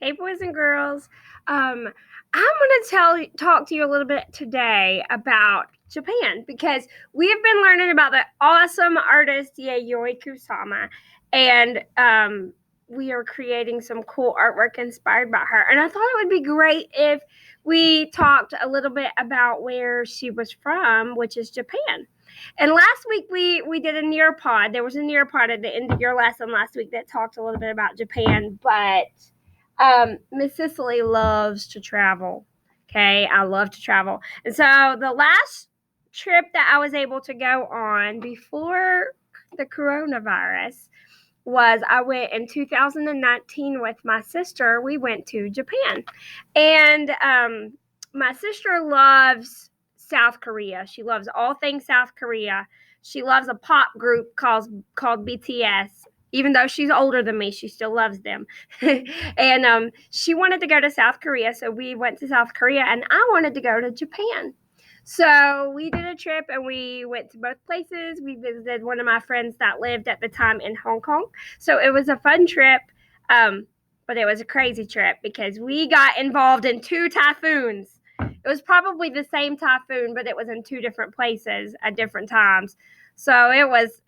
Hey, boys and girls. I'm going to talk to you a little bit today about Japan because we have been learning about the awesome artist Yayoi Kusama, and we are creating some cool artwork inspired by her. And I thought it would be great if we talked a little bit about where she was from, which is Japan. And last week we did a Nearpod. There was a Nearpod at the end of your lesson last week that talked a little bit about Japan, but Miss Cicely loves to travel. Okay, I love to travel. And so the last trip that I was able to go on before the coronavirus was I went in 2019 with my sister. We went to Japan. And my sister loves South Korea. She loves all things South Korea. She loves a pop group called BTS. Even though she's older than me, she still loves them. And she wanted to go to South Korea, so we went to South Korea, and I wanted to go to Japan. So we did a trip, and we went to both places. We visited one of my friends that lived at the time in Hong Kong. So it was a fun trip, but it was a crazy trip because we got involved in 2 typhoons. It was probably the same typhoon, but it was in 2 different places at different times. So it was,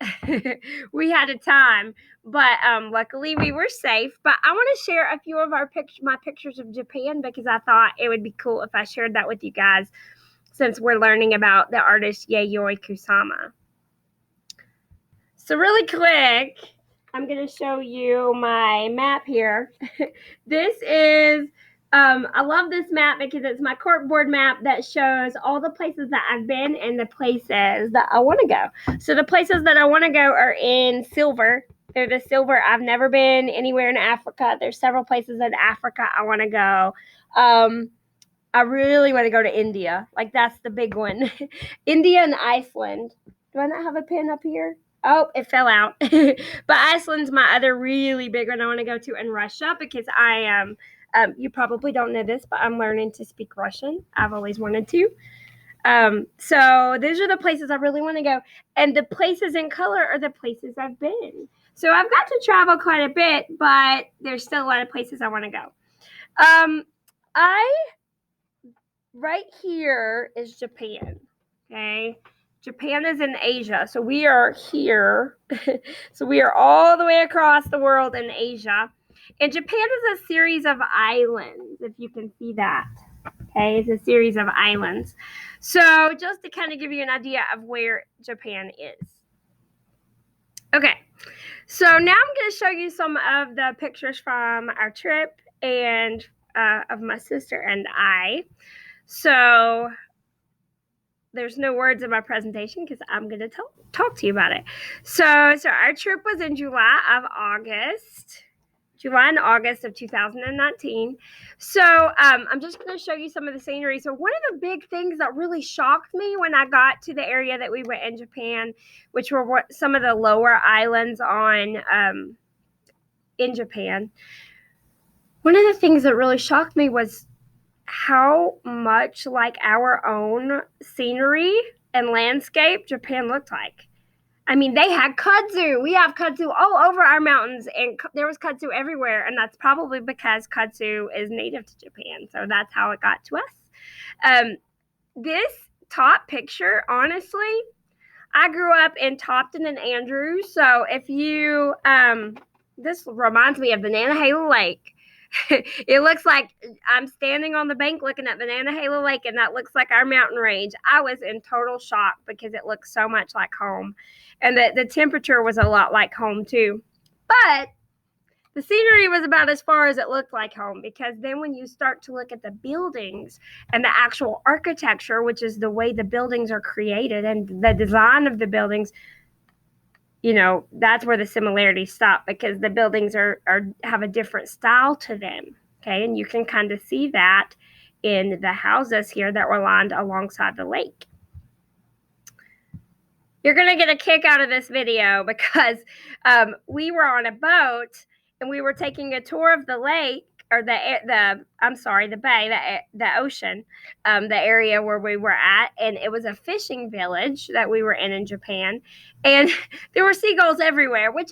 we had a time, but luckily we were safe. But I want to share a few of my pictures of Japan because I thought it would be cool if I shared that with you guys since we're learning about the artist Yayoi Kusama. So really quick, I'm going to show you my map here. This is I love this map because it's my corkboard map that shows all the places that I've been and the places that I want to go. So the places that I want to go are in silver. They're the silver. I've never been anywhere in Africa. There's several places in Africa I want to go. I really want to go to India. Like, that's the big one. India and Iceland. Do I not have a pin up here? Oh, it fell out. But Iceland's my other really big one I want to go to, and Russia, because I am. You probably don't know this, but I'm learning to speak Russian. I've always wanted to. So those are the places I really want to go. And the places in color are the places I've been. So I've got to travel quite a bit, but there's still a lot of places I want to go. Right here is Japan. Okay. Japan is in Asia. So we are here. So we are all the way across the world in Asia. And Japan is a series of islands, if you can see that. Okay, it's a series of islands. So just to kind of give you an idea of where Japan is. Okay, so now I'm going to show you some of the pictures from our trip and of my sister and I. So there's no words in my presentation because I'm going to talk to you about it. So our trip was in July and August of 2019. So I'm just going to show you some of the scenery. So one of the big things that really shocked me when I got to the area that we went in Japan, which were some of the lower islands in Japan, one of the things that really shocked me was how much like our own scenery and landscape Japan looked like. I mean, they had kudzu. We have kudzu all over our mountains, and there was kudzu everywhere, and that's probably because kudzu is native to Japan, so that's how it got to us. This top picture, honestly, I grew up in Topton and Andrews, so if you, this reminds me of Banana Lake. It looks like I'm standing on the bank looking at Banana Lake, and that looks like our mountain range. I was in total shock because it looks so much like home, and the temperature was a lot like home too. But the scenery was about as far as it looked like home, because then when you start to look at the buildings and the actual architecture, which is the way the buildings are created and the design of the buildings, you know, that's where the similarities stop, because the buildings have a different style to them. Okay, and you can kind of see that in the houses here that were lined alongside the lake. You're going to get a kick out of this video because we were on a boat and we were taking a tour of the lake, or the bay, the ocean, the area where we were at, and it was a fishing village that we were in Japan, and there were seagulls everywhere, which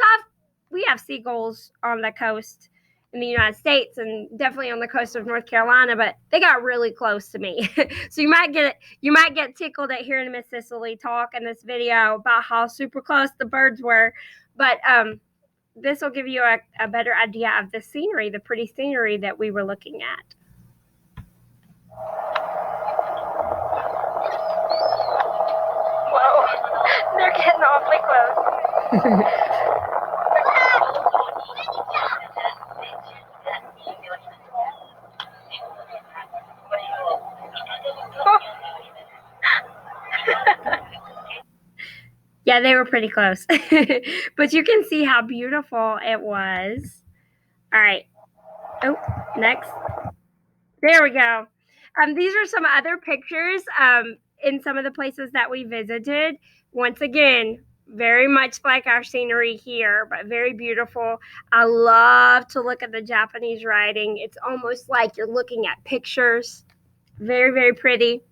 we have seagulls on the coast in the United States and definitely on the coast of North Carolina, but they got really close to me. So you might get tickled at hearing Miss Cicely talk in this video about how super close the birds were. But this will give you a better idea of the scenery, the pretty scenery that we were looking at. Whoa, they're getting awfully close. Yeah, they were pretty close. But you can see how beautiful it was. All right. Oh, next. There we go. These are some other pictures in some of the places that we visited. Once again, very much like our scenery here, but very beautiful. I love to look at the Japanese writing. It's almost like you're looking at pictures. Very, very pretty.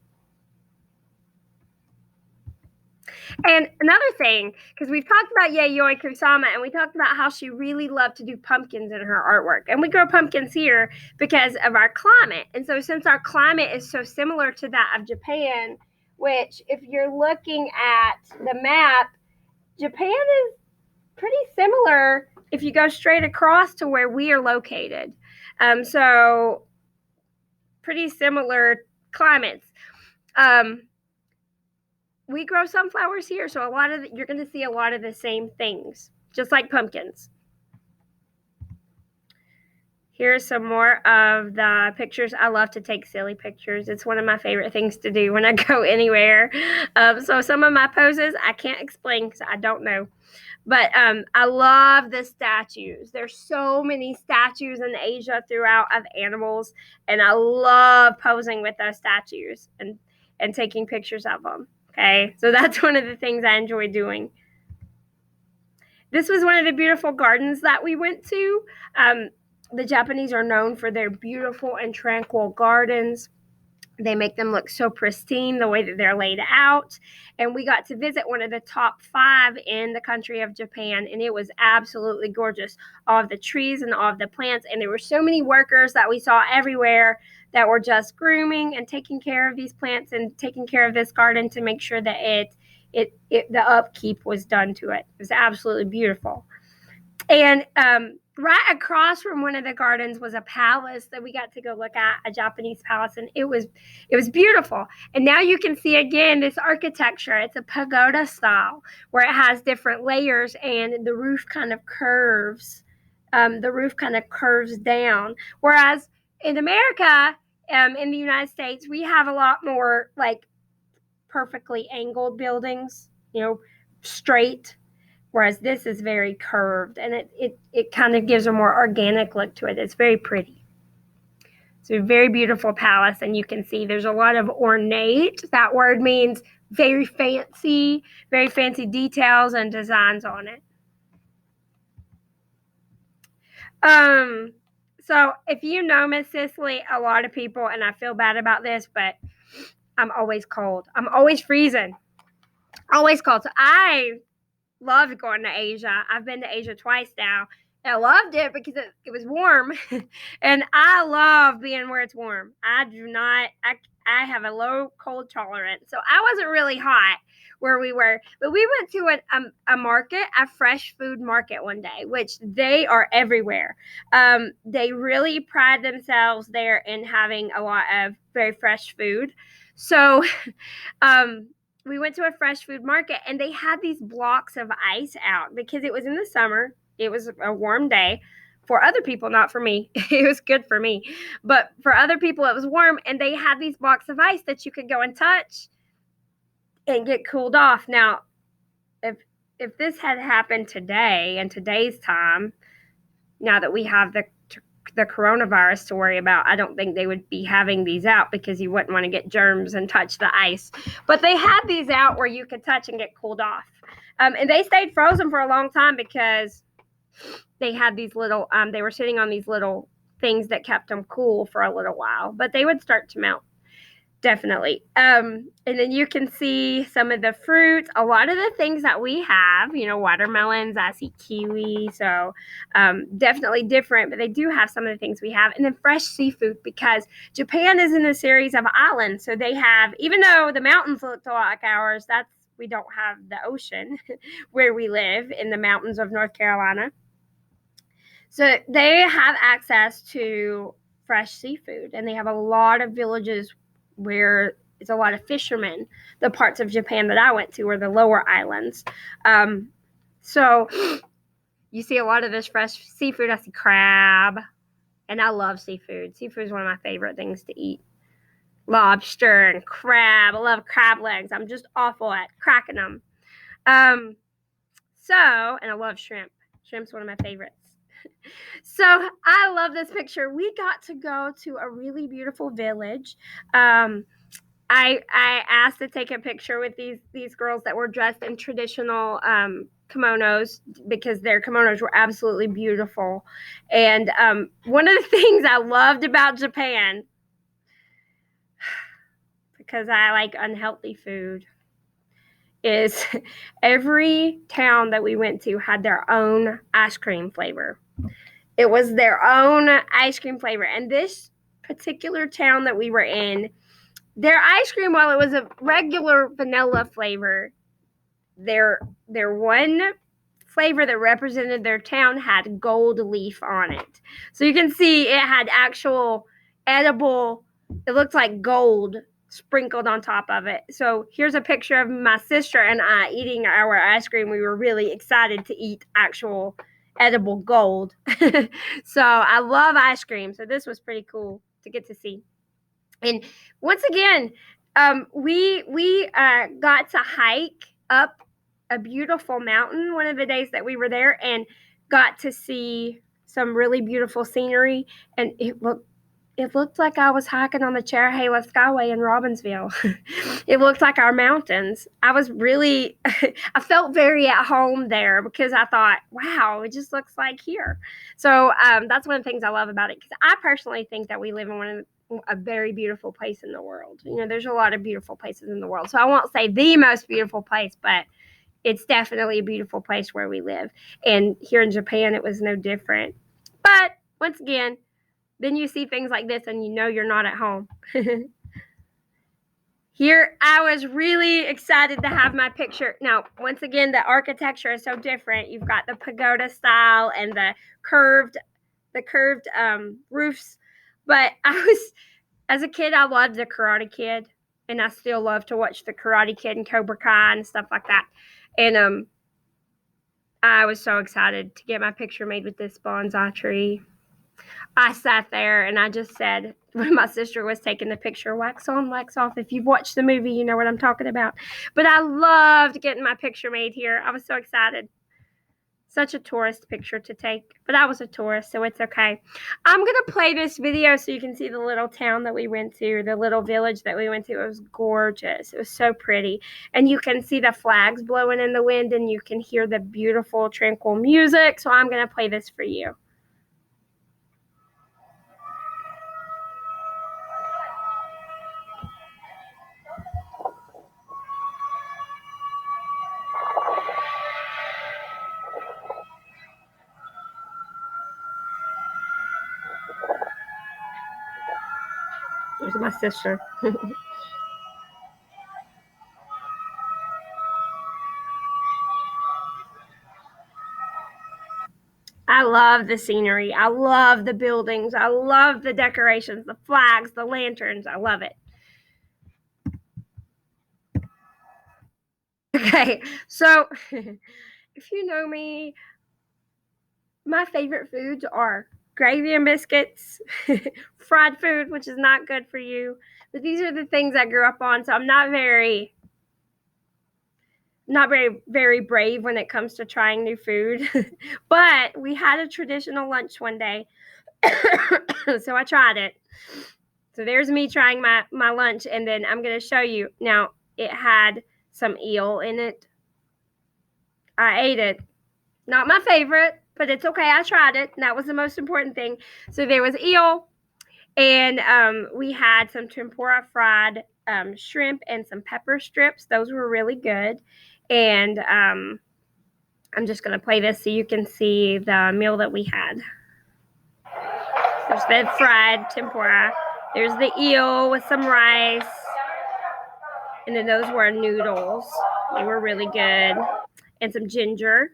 And another thing, because we've talked about Yayoi Kusama, and we talked about how she really loved to do pumpkins in her artwork. And we grow pumpkins here because of our climate. And so since our climate is so similar to that of Japan, which if you're looking at the map, Japan is pretty similar if you go straight across to where we are located. So pretty similar climates. We grow sunflowers here, so you're going to see a lot of the same things, just like pumpkins. Here's some more of the pictures. I love to take silly pictures. It's one of my favorite things to do when I go anywhere. So some of my poses I can't explain because I don't know. But I love the statues. There's so many statues in Asia throughout of animals, and I love posing with those statues and taking pictures of them. Okay, so that's one of the things I enjoy doing. This was one of the beautiful gardens that we went to. The Japanese are known for their beautiful and tranquil gardens. They make them look so pristine the way that they're laid out. And we got to visit one of the top 5 in the country of Japan, and it was absolutely gorgeous. All of the trees and all of the plants, and there were so many workers that we saw everywhere that were just grooming and taking care of these plants and taking care of this garden to make sure that the upkeep was done to it. It was absolutely beautiful. And right across from one of the gardens was a palace that we got to go look at, a Japanese palace, and it was beautiful. And now you can see again this architecture. It's a pagoda style where it has different layers and the roof kind of curves. The roof kind of curves down. Whereas in America, in the United States, we have a lot more like perfectly angled buildings, straight. Whereas this is very curved, and it kind of gives a more organic look to it. It's very pretty. It's a very beautiful palace, and you can see there's a lot of ornate. That word means very fancy details and designs on it. So if you know Miss Cicely, a lot of people, and I feel bad about this, but I'm always cold. I'm always freezing. Always cold. So I loved going to Asia. I've been to Asia twice now. And I loved it because it was warm. And I love being where it's warm. I have a low cold tolerance. So I wasn't really hot where we were. But we went to a market, a fresh food market one day, which they are everywhere. They really pride themselves there in having a lot of very fresh food. So we went to a fresh food market, and they had these blocks of ice out because it was in the summer. It was a warm day for other people, not for me. It was good for me. But for other people, it was warm, and they had these blocks of ice that you could go and touch and get cooled off. Now, if this had happened today, in today's time, now that we have the coronavirus to worry about, I don't think they would be having these out because you wouldn't want to get germs and touch the ice. But they had these out where you could touch and get cooled off. And they stayed frozen for a long time because they had these little, they were sitting on these little things that kept them cool for a little while. But they would start to melt. Definitely. And then you can see some of the fruits, a lot of the things that we have, watermelons, I see kiwi. So definitely different, but they do have some of the things we have. And then fresh seafood, because Japan is in a series of islands. So they have, even though the mountains look a lot like ours, we don't have the ocean where we live in the mountains of North Carolina. So they have access to fresh seafood, and they have a lot of villages where it's a lot of fishermen. The parts of Japan that I went to were the lower islands. So you see a lot of this fresh seafood. I see crab, and I love seafood. Seafood is one of my favorite things to eat. Lobster and crab. I love crab legs. I'm just awful at cracking them. And I love shrimp. Shrimp's one of my favorites. So I love this picture. We got to go to a really beautiful village. I asked to take a picture with these girls that were dressed in traditional kimonos, because their kimonos were absolutely beautiful. And one of the things I loved about Japan, because I like unhealthy food, is every town that we went to had their own ice cream flavor. It was their own ice cream flavor. And this particular town that we were in, their ice cream, while it was a regular vanilla flavor, their one flavor that represented their town had gold leaf on it. So you can see it had actual edible, it looked like gold sprinkled on top of it. So here's a picture of my sister and I eating our ice cream. We were really excited to eat actual edible gold. So I love ice cream. So this was pretty cool to get to see. And once again, we got to hike up a beautiful mountain one of the days that we were there, and got to see some really beautiful scenery. And it looked like I was hiking on the Cherahela Skyway in Robbinsville. It looked like our mountains. I felt very at home there, because I thought, wow, it just looks like here. So that's one of the things I love about it, because I personally think that we live in a very beautiful place in the world. There's a lot of beautiful places in the world. So I won't say the most beautiful place, but it's definitely a beautiful place where we live. And here in Japan, it was no different. But once again, then you see things like this and you're not at home. Here, I was really excited to have my picture. Now, once again, the architecture is so different. You've got the pagoda style and the curved roofs. But as a kid, I loved the Karate Kid, and I still love to watch the Karate Kid and Cobra Kai and stuff like that. And I was so excited to get my picture made with this bonsai tree. I sat there and I just said, when my sister was taking the picture, wax on, wax off. If you've watched the movie, you know what I'm talking about. But I loved getting my picture made here. I was so excited. Such a tourist picture to take, but I was a tourist, so it's okay. I'm going to play this video so you can see the little town that we went to, the little village that we went to. It was gorgeous. It was so pretty. And you can see the flags blowing in the wind, and you can hear the beautiful, tranquil music. So I'm going to play this for you. There's my sister. I love the scenery. I love the buildings. I love the decorations, the flags, the lanterns. I love it. Okay, so if you know me, my favorite foods are gravy and biscuits, fried food, which is not good for you. But these are the things I grew up on, so I'm not very very brave when it comes to trying new food. But we had a traditional lunch one day, so I tried it. So there's me trying my lunch, and then I'm going to show you. Now, it had some eel in it. I ate it. Not my favorite, but it's okay. I tried it, and that was the most important thing. So there was eel, and we had some tempura fried shrimp and some pepper strips. Those were really good. And I'm just going to play this so you can see the meal that we had. There's the fried tempura. There's the eel with some rice. And then those were noodles. They were really good. And some ginger.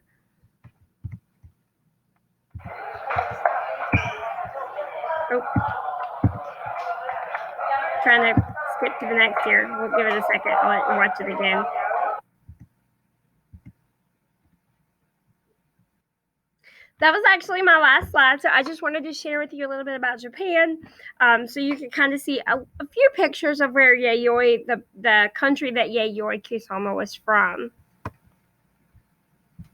Oh. Trying to skip to the next here. We'll give it a second. I'll let you watch it again. That was actually my last slide. So I just wanted to share with you a little bit about Japan. So you can kind of see a few pictures of where Yayoi, the country that Yayoi Kusama was from.